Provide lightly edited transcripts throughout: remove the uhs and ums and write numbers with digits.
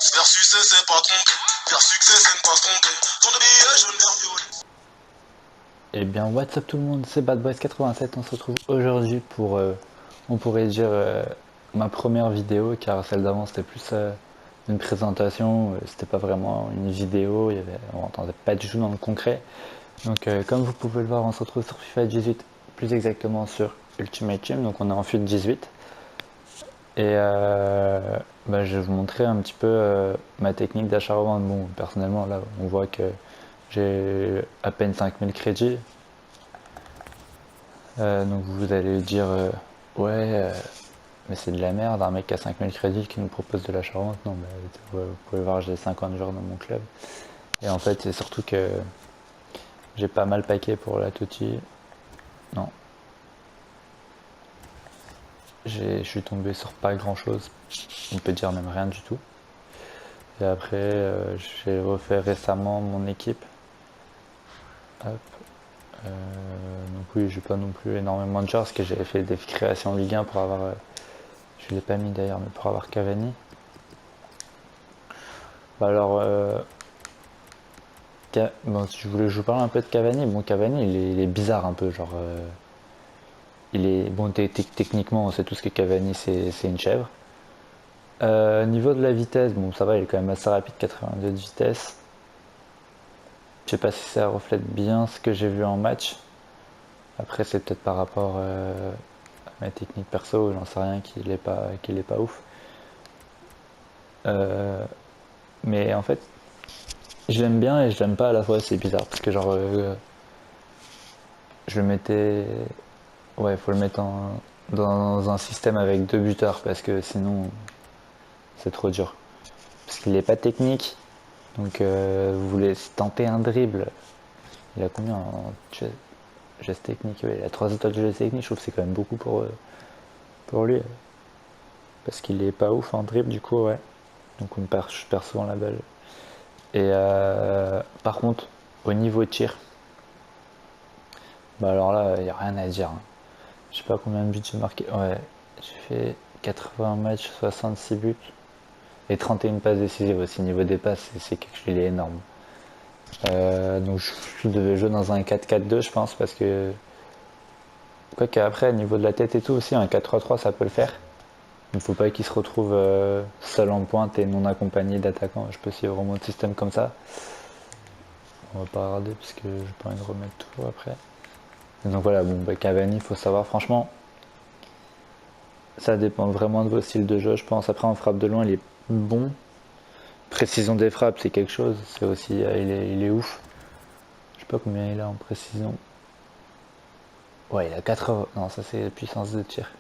Faire succès, c'est pas tromper. Faire succès, c'est ne pas se tromper. Ton billet, jaune, vert, violet. Eh bien, what's up tout le monde, c'est BadBoys87, on se retrouve aujourd'hui pour, on pourrait dire, ma première vidéo, car celle d'avant c'était plus une présentation, c'était pas vraiment une vidéo, on n'entendait pas du tout dans le concret. Donc comme vous pouvez le voir, on se retrouve sur FIFA 18, plus exactement sur Ultimate Team, donc on est en FUT 18. Et je vais vous montrer un petit peu ma technique d'achat-revente. Bon, personnellement, là, on voit que j'ai à peine 5000 crédits. Donc vous allez dire ouais mais c'est de la merde un mec qui a 5000 crédits qui nous propose de l'achat-revente. Non mais vous pouvez voir, j'ai 50 joueurs dans mon club. Et en fait c'est surtout que j'ai pas mal paqué pour la Totti. Non. Je suis tombé sur pas grand chose. On peut dire même rien du tout. Et après j'ai refait récemment mon équipe. Hop. Donc oui, j'ai pas non plus énormément de joueurs parce que j'avais fait des créations Ligue 1 pour avoir je l'ai pas mis d'ailleurs, mais pour avoir Cavani. Bah alors, bon, si je vous parle un peu de Cavani. Bon, Cavani, il est bizarre un peu, genre, il est bon techniquement, on sait tous que Cavani c'est une chèvre. Niveau de la vitesse, bon, ça va, il est quand même assez rapide, 82 de vitesse. Je sais pas si ça reflète bien ce que j'ai vu en match. Après, c'est peut-être par rapport à ma technique perso, j'en sais rien, qu'il est pas ouf. Mais en fait, je l'aime bien et je l'aime pas à la fois, c'est bizarre parce que genre je le mettais, ouais, faut le mettre dans un système avec deux buteurs parce que sinon c'est trop dur. Parce qu'il est pas technique, donc vous voulez tenter un dribble. Il a combien en geste technique? Ouais, il a 3 étoiles de geste technique, je trouve que c'est quand même beaucoup pour lui. Parce qu'il est pas ouf en dribble du coup, ouais. Donc je perds souvent la balle. Et par contre, au niveau tir, bah alors là, il n'y a rien à dire, hein. Je sais pas combien de buts j'ai marqué. Ouais, j'ai fait 80 matchs, 66 buts et 31 passes décisives aussi. Niveau des passes, c'est quelque chose, il est énorme. Donc je devais jouer dans un 4-4-2, je pense, parce que quoique après, au niveau de la tête et tout aussi, un 4-3-3 ça peut le faire. Il ne faut pas qu'il se retrouve seul en pointe et non accompagné d'attaquants. Je peux suivre vraiment le système comme ça. On va pas regarder parce que j'ai pas envie de remettre tout après. Et donc voilà, bon, Cavani, il faut savoir, franchement, ça dépend vraiment de vos styles de jeu, je pense. Après, en frappe de loin, il est bon. Précision des frappes, c'est quelque chose. C'est aussi, il est ouf. Je sais pas combien il a en précision. Ouais, il a 80. Non, ça c'est puissance de tir.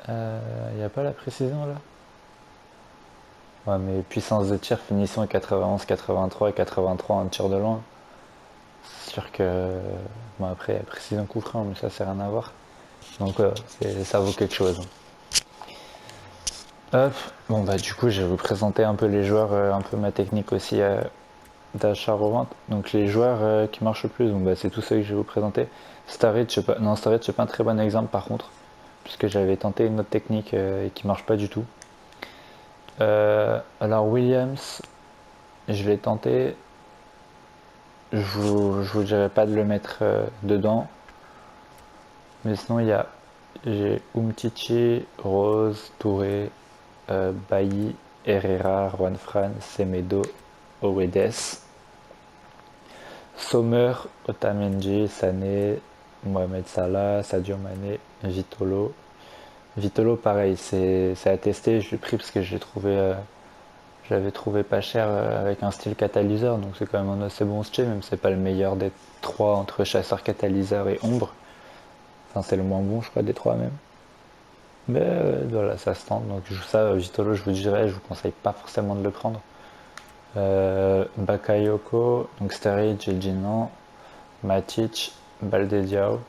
Il n'y a pas la précision là. Ouais, mais puissance de tir, finition 91, 83 et 83 en tir de loin. C'est sûr que. Bon, après, précision coup franc, mais ça, c'est rien à voir. Donc, ouais, ça vaut quelque chose. Hop, bon, bah, du coup, je vais vous présenter un peu les joueurs, un peu ma technique aussi d'achat-revente. Donc, les joueurs qui marchent le plus, donc, bah, c'est tous ceux que je vais vous présenter. Starrett, je sais pas, non, Starrett, c'est pas un très bon exemple par contre, puisque j'avais tenté une autre technique et qui marche pas du tout. Alors, Williams, je l'ai tenté. Je vous dirais pas de le mettre dedans. Mais sinon, j'ai Umtiti, Rose, Touré, Bailly, Herrera, Juan Fran, Semedo, Owedes, Sommer, Otamendi, Sané, Mohamed Salah, Sadio Mané, Vitolo. Vitolo, pareil, c'est à tester. Je l'ai pris parce que je l'avais trouvé pas cher avec un style catalyseur. Donc c'est quand même un assez bon style, même si c'est pas le meilleur des trois entre chasseur, catalyseur et ombre. Enfin, c'est le moins bon, je crois, des trois même. Mais voilà, ça se tente. Donc ça, Vitolo, je vous dirais, je vous conseille pas forcément de le prendre. Bakayoko, donc Sturridge, Gilginan, Matic, Balde Diao,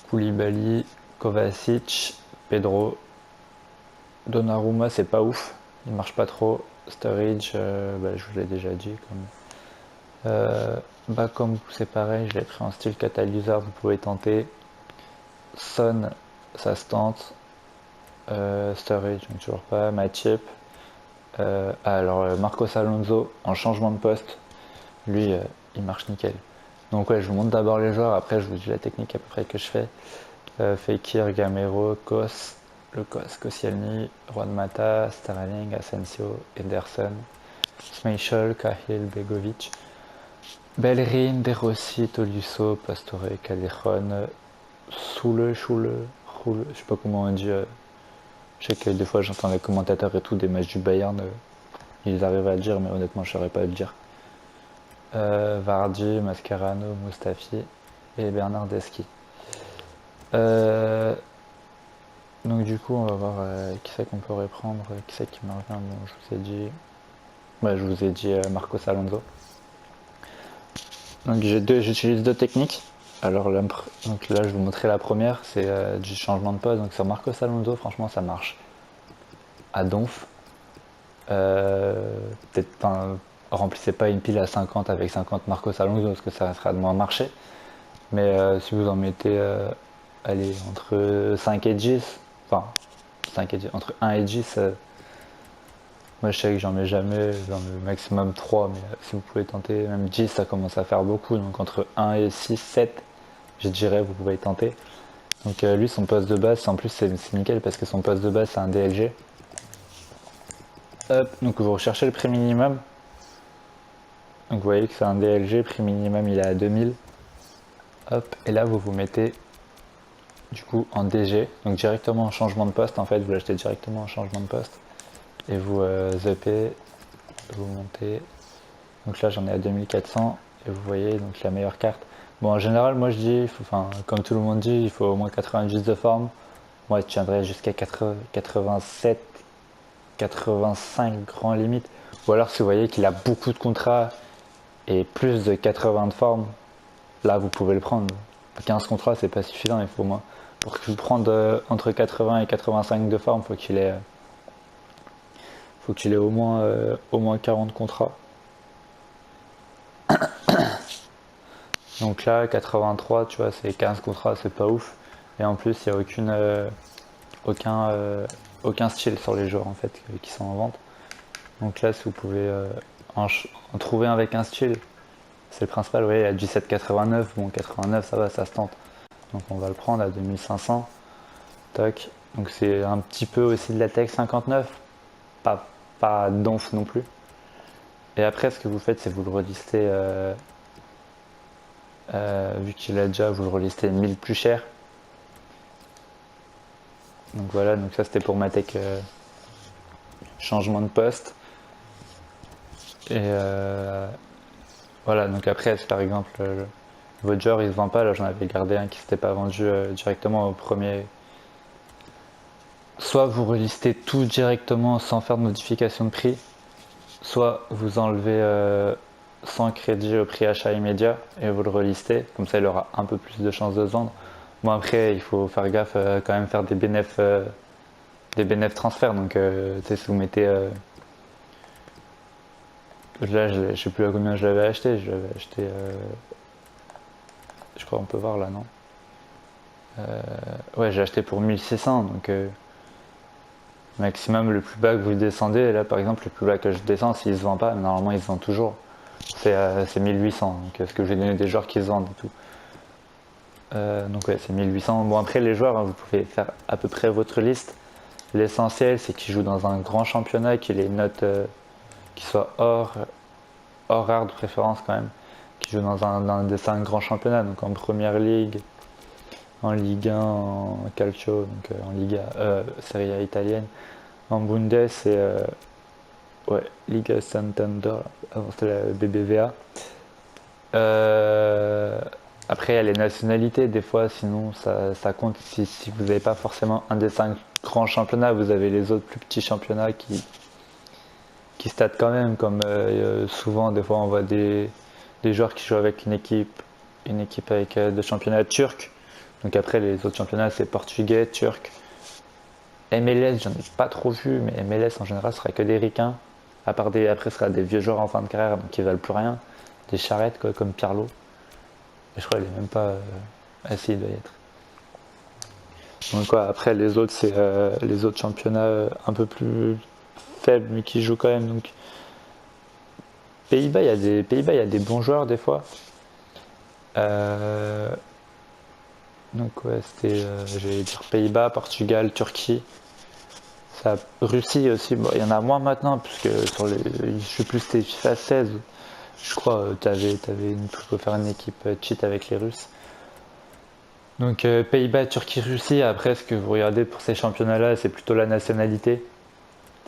Koulibaly, Kovacic, Pedro, Donnarumma, c'est pas ouf, il marche pas trop. Sturridge, je vous l'ai déjà dit. Bakom, c'est pareil, je l'ai pris en style catalyseur, vous pouvez tenter. Son, ça se tente. Sturridge, donc toujours pas. Matip, Alors Marcos Alonso en changement de poste, lui il marche nickel. Donc ouais, je vous montre d'abord les joueurs, après je vous dis la technique à peu près que je fais. Fekir, Gamero, Kos, Lucas, Koscielny, Juan Mata, Sterling, Asensio, Ederson, Schmeichel, Cahill, Begovic, Bellerin, De Rossi, Tolisso, Pastore, Callejon, Choule, je sais pas comment on dit. Je sais que des fois j'entends les commentateurs et tout des matchs du Bayern, ils arrivent à le dire, mais honnêtement je saurais pas le dire. Vardy, Mascherano, Mustafi et Bernardeschi. Donc du coup on va voir qui c'est qu'on pourrait prendre, qui c'est qui me revient. Bon, je vous ai dit Marcos Alonso. Donc j'utilise deux techniques. Alors donc là je vais vous montrer la première, c'est du changement de poste. Donc sur Marcos Alonso, franchement ça marche à donf. Peut-être remplissez pas une pile à 50 avec 50 Marcos Alonso parce que ça sera de moins marché. Mais si vous en mettez allez, entre 5 et 10, enfin 5 et 10, entre 1 et 10, moi je sais que j'en mets jamais, j'en mets maximum 3, mais si vous pouvez tenter, même 10 ça commence à faire beaucoup, donc entre 1 et 6, 7, je dirais vous pouvez tenter. Donc lui son poste de base, en plus c'est nickel parce que son poste de base c'est un DLG. Hop, donc vous recherchez le prix minimum. Donc vous voyez que c'est un DLG, prix minimum il est à 2000. Hop, et là vous vous mettez du coup en DG, donc directement en changement de poste en fait, vous l'achetez directement en changement de poste. Et vous zappez, vous montez. Donc là j'en ai à 2400 et vous voyez donc la meilleure carte. Bon en général moi je dis, comme tout le monde dit, il faut au moins 90 de forme. Moi je tiendrais jusqu'à 87, 85 grand limite. Ou alors si vous voyez qu'il a beaucoup de contrats et plus de 80 de forme, là vous pouvez le prendre. 15 contrats c'est pas suffisant, il faut moins. Pour que vous prendre entre 80 et 85 de forme, faut qu'il ait au moins 40 contrats. Donc là 83 tu vois c'est 15 contrats, c'est pas ouf. Et en plus il n'y a aucun style sur les joueurs en fait qui sont en vente. Donc là si vous pouvez en trouver un avec un style, c'est le principal. Vous voyez, à 17,89, bon 89 ça va, ça se tente. Donc on va le prendre à 2500. Toc. Donc c'est un petit peu aussi de la Tech 59, pas donf non plus. Et après ce que vous faites c'est vous le relistez, vu qu'il a déjà, vous le relistez 1000 plus cher. Donc voilà, donc ça c'était pour ma tech changement de poste. Et voilà, donc après par exemple votre joueur il se vend pas, là j'en avais gardé un qui s'était pas vendu directement au premier. Soit vous relistez tout directement sans faire de modification de prix, soit vous enlevez 100 crédits au prix achat immédiat et vous le relistez, comme ça il aura un peu plus de chances de se vendre. Bon après il faut faire gaffe quand même faire des bénéfices transferts, donc si vous mettez là je sais plus à combien je l'avais acheté, je crois on peut voir là non, ouais j'ai acheté pour 1600, donc maximum le plus bas que vous descendez, et là par exemple le plus bas que je descends s'il se vend pas, normalement il se vend toujours, c'est 1800, donc ce que j'ai donné des joueurs qui se vendent et tout. Donc ouais c'est 1800. Bon après les joueurs hein, vous pouvez faire à peu près votre liste. L'essentiel c'est qu'ils jouent dans un grand championnat, qu'il ait une note qui soit hors rare de préférence quand même, qui joue dans des 5 grands championnats, donc en Première Ligue, en Ligue 1, en Calcio, donc en Liga, Serie A italienne, en Bundes et ouais, Liga Santander, avant c'était la BBVA. Après il y a les nationalités, des fois sinon ça compte si vous n'avez pas forcément un des 5 grands championnats, vous avez les autres plus petits championnats qui statent quand même, comme souvent des fois on voit des joueurs qui jouent avec une équipe avec de championnats turcs. Donc après les autres championnats c'est portugais, turc. MLS j'en ai pas trop vu, mais MLS en général ce sera que des ricains. Après ce sera des vieux joueurs en fin de carrière donc ils valent plus rien. Des charrettes quoi, comme Pirlo. Et je crois qu'il est même pas. Si il doit y être. Donc quoi, après les autres c'est les autres championnats un peu plus faible mais qui jouent quand même. Donc Pays-Bas, il y a des bons joueurs des fois. Donc ouais, c'était, j'allais dire Pays-Bas, Portugal, Turquie. Ça, Russie aussi, bon, il y en a moins maintenant, puisque je sais plus, c'était FIFA 16, je crois, tu peux faire une équipe cheat avec les Russes. Donc Pays-Bas, Turquie, Russie, après ce que vous regardez pour ces championnats-là, c'est plutôt la nationalité.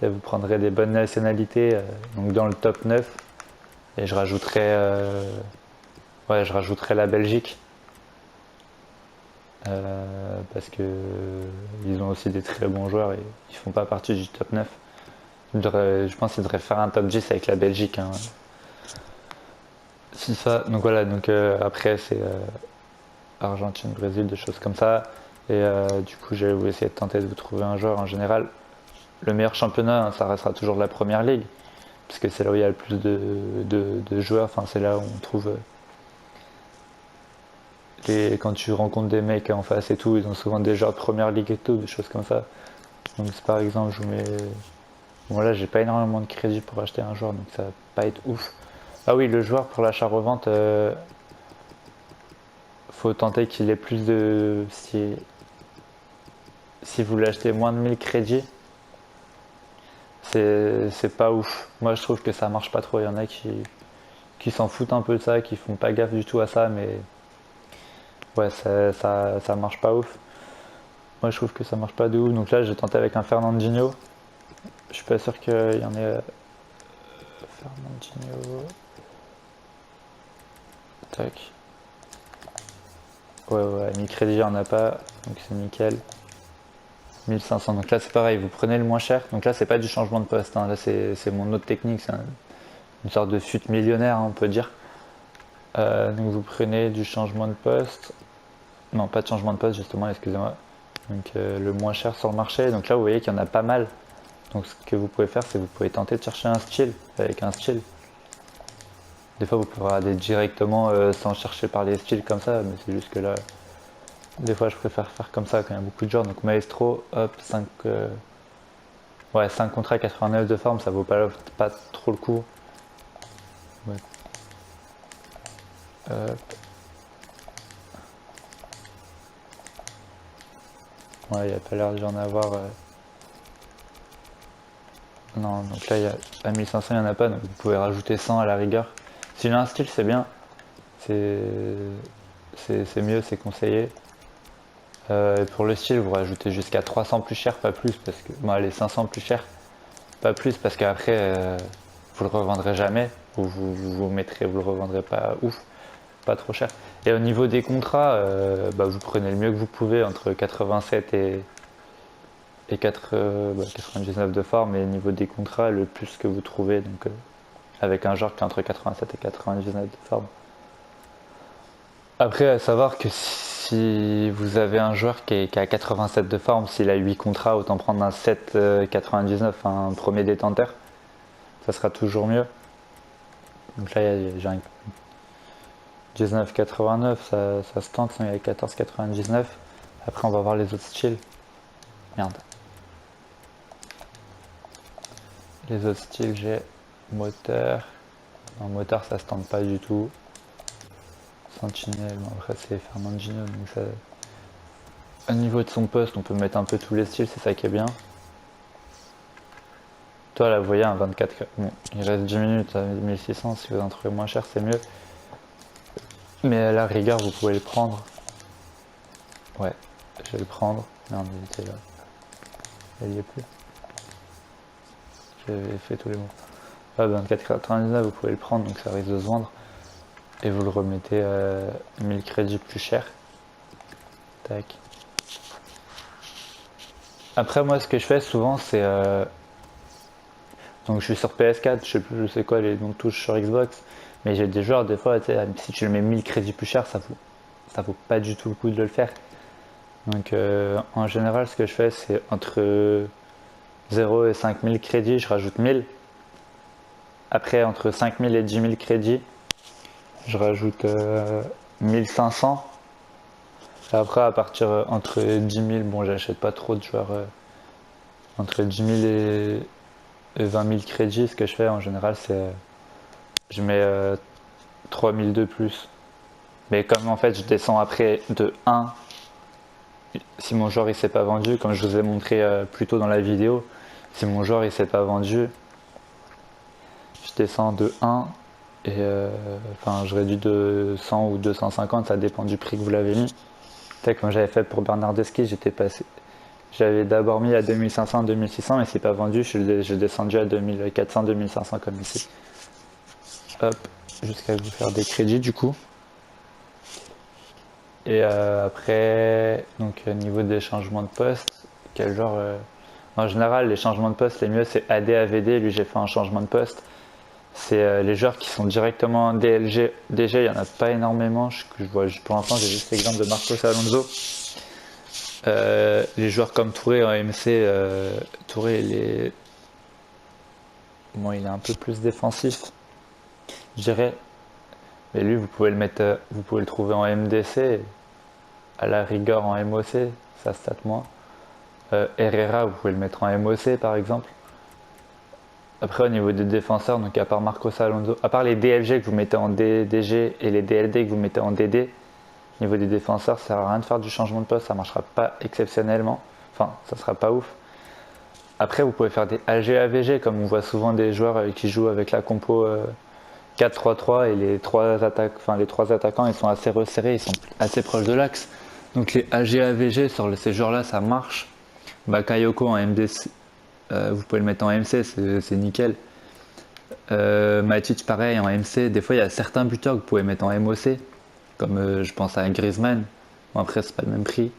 Vous prendrez des bonnes nationalités, donc dans le top 9, et je rajouterai la Belgique. Parce que ils ont aussi des très bons joueurs et ils font pas partie du top 9. Je pense qu'ils devraient faire un top 10 avec la Belgique. Hein. FIFA, donc voilà, donc après c'est Argentine, Brésil, des choses comme ça. Et du coup, j'ai essayer de tenter de vous trouver un joueur en général. Le meilleur championnat, hein, ça restera toujours la première ligue, puisque c'est là où il y a le plus de joueurs. Enfin, c'est là où on trouve quand tu rencontres des mecs en face et tout, ils ont souvent des joueurs de première ligue et tout, des choses comme ça. Donc, par exemple, je vous mets. Bon, là, j'ai pas énormément de crédit pour acheter un joueur, donc ça va pas être ouf. Ah oui, le joueur pour l'achat-revente, faut tenter qu'il ait plus de. Si vous l'achetez moins de 1000 crédits, c'est pas ouf. Moi, je trouve que ça marche pas trop. Il y en a qui s'en foutent un peu de ça, qui font pas gaffe du tout à ça, mais ouais, ça marche pas ouf. Moi, je trouve que ça marche pas de ouf. Donc là, j'ai tenté avec un Fernandinho. Je suis pas sûr qu'il y en ait. Fernandinho. Tac. Ouais, 1000 crédits, il n'y en a pas. Donc c'est nickel. 1500. Donc là, c'est pareil. Vous prenez le moins cher. Donc là, c'est pas du changement de poste. Hein. Là, c'est mon autre technique. C'est une sorte de fuite millionnaire, hein, on peut dire. Donc vous prenez du changement de poste. Non, pas de changement de poste, justement, excusez-moi. Donc le moins cher sur le marché. Donc là, vous voyez qu'il y en a pas mal. Donc ce que vous pouvez faire, c'est que vous pouvez tenter de chercher un style avec un style. Des fois, vous pouvez regarder directement sans chercher par les styles comme ça, mais c'est juste que là, des fois, je préfère faire comme ça quand il y a beaucoup de joueurs. Donc Maestro, hop, 5, ouais, 5 contrats 89 de forme, ça vaut pas trop le coup. Ouais. Hop. Ouais, il n'y a pas l'air d'en avoir. Non, donc là, à 1500, il n'y en a pas, donc vous pouvez rajouter 100 à la rigueur. S'il a un style, c'est bien. C'est mieux, c'est conseillé. Pour le style, vous rajoutez jusqu'à 300 plus cher, pas plus, parce que. Bon, allez, 500 plus cher, pas plus, parce qu'après, vous le revendrez jamais, ou vous le revendrez pas ouf, pas trop cher. Et au niveau des contrats, vous prenez le mieux que vous pouvez, entre 87 et 99 de forme, et au niveau des contrats, le plus que vous trouvez, donc avec un joueur qui est entre 87 et 99 de forme. Après, à savoir que si vous avez un joueur qui a 87 de forme, s'il a 8 contrats, autant prendre un 7,99, un premier détenteur. Ça sera toujours mieux. Donc là, j'ai un 19,89, ça se tente, il y a 14,99. Après, on va voir les autres styles. Merde. Les autres styles, j'ai moteur. Non, moteur, ça se tente pas du tout. Sentinelle, bon, après c'est Fernandinho, donc ça. Au niveau de son poste, on peut mettre un peu tous les styles, c'est ça qui est bien. Toi là, vous voyez, un 24. Bon, il reste 10 minutes à 1600, si vous en trouvez moins cher, c'est mieux. Mais à la rigueur, vous pouvez le prendre. Ouais, je vais le prendre. Merde, il était là. Il y est plus. J'avais fait tous les mots. Ah, 24,99, vous pouvez le prendre, donc ça risque de se vendre. Et vous le remettez à 1000 crédits plus cher. Tac. Après, moi, ce que je fais souvent, c'est. Donc, je suis sur PS4, je sais plus, je sais quoi les noms de touches sur Xbox. Mais j'ai des joueurs, des fois, si tu le mets 1000 crédits plus cher, ça vaut pas du tout le coup de le faire. Donc, en général, ce que je fais, c'est entre 0 et 5000 crédits, je rajoute 1000. Après, entre 5000 et 10 000 crédits, je rajoute 1500. Après, à partir entre 10 000, bon, j'achète pas trop de joueurs. Entre 10 000 et 20 000 crédits, ce que je fais en général, c'est je mets 3000 de plus. Mais comme en fait je descends après de 1, si mon joueur il s'est pas vendu, comme je vous ai montré plus tôt dans la vidéo, si mon joueur il s'est pas vendu, je descends de 1 et enfin je réduis de 100 ou 250, ça dépend du prix que vous l'avez mis. Peut-être comme j'avais fait pour Bernardeschi, j'avais d'abord mis à 2500, 2600, mais c'est pas vendu, je descendu à 2400, 2500 comme ici. Hop, jusqu'à vous faire des crédits du coup. Et après, donc niveau des changements de poste, quel genre en général, les changements de poste, les mieux c'est AD, AVD. Lui, j'ai fait un changement de poste. C'est les joueurs qui sont directement en DLG. DG, il n'y en a pas énormément. Je vois, pour l'instant, j'ai juste l'exemple de Marcos Alonso. Les joueurs comme Touré en MC, Touré, bon, il est un peu plus défensif, je dirais. Mais lui, vous pouvez le mettre, vous pouvez le trouver en MDC, à la rigueur en MOC, ça stat moins. Herrera, vous pouvez le mettre en MOC par exemple. Après, au niveau des défenseurs, donc à part Marcos Alonso, à part les DLG que vous mettez en DG et les DLD que vous mettez en DD, au niveau des défenseurs, ça sert à rien de faire du changement de poste, ça marchera pas exceptionnellement. Enfin, ça sera pas ouf. Après, vous pouvez faire des AG AVG, comme on voit souvent des joueurs qui jouent avec la compo 4-3-3 et les trois attaquants, ils sont assez resserrés, ils sont assez proches de l'axe. Donc les AG AVG sur ces joueurs-là, ça marche. Bakayoko en MDC, vous pouvez le mettre en MC, c'est nickel. Matic pareil en MC. Des fois, il y a certains buteurs que vous pouvez mettre en MOC, comme je pense à Griezmann. Bon, après, c'est pas le même prix.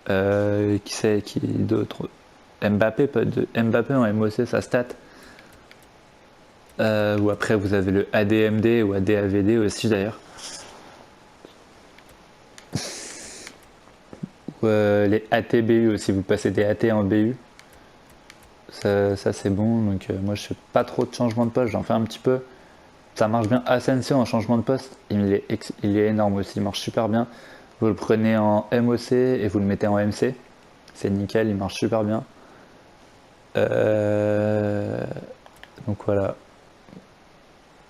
Qui d'autre? Mbappé en MOC, ça stat. Ou après, vous avez le ADMD ou ADAVD aussi d'ailleurs. Ou les ATBU aussi, vous passez des AT en BU. Ça c'est bon. Donc moi, je fais pas trop de changements de poste, j'en fais un petit peu. Ça marche bien. Asensio en changement de poste, il est énorme aussi, il marche super bien. Vous le prenez en MOC et vous le mettez en MC. C'est nickel, il marche super bien. Donc voilà.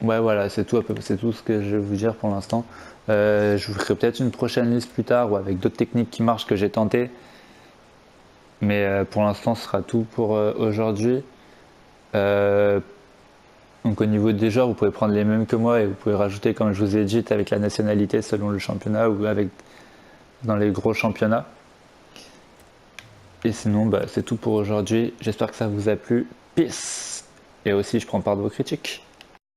Ouais, voilà, c'est tout ce que je vais vous dire pour l'instant. Je vous ferai peut-être une prochaine liste plus tard ou avec d'autres techniques qui marchent que j'ai tentées. Mais pour l'instant, ce sera tout pour aujourd'hui. Donc au niveau des joueurs, vous pouvez prendre les mêmes que moi et vous pouvez rajouter, comme je vous ai dit, avec la nationalité selon le championnat ou avec dans les gros championnats. Et sinon, c'est tout pour aujourd'hui. J'espère que ça vous a plu. Peace. Et aussi, je prends part de vos critiques.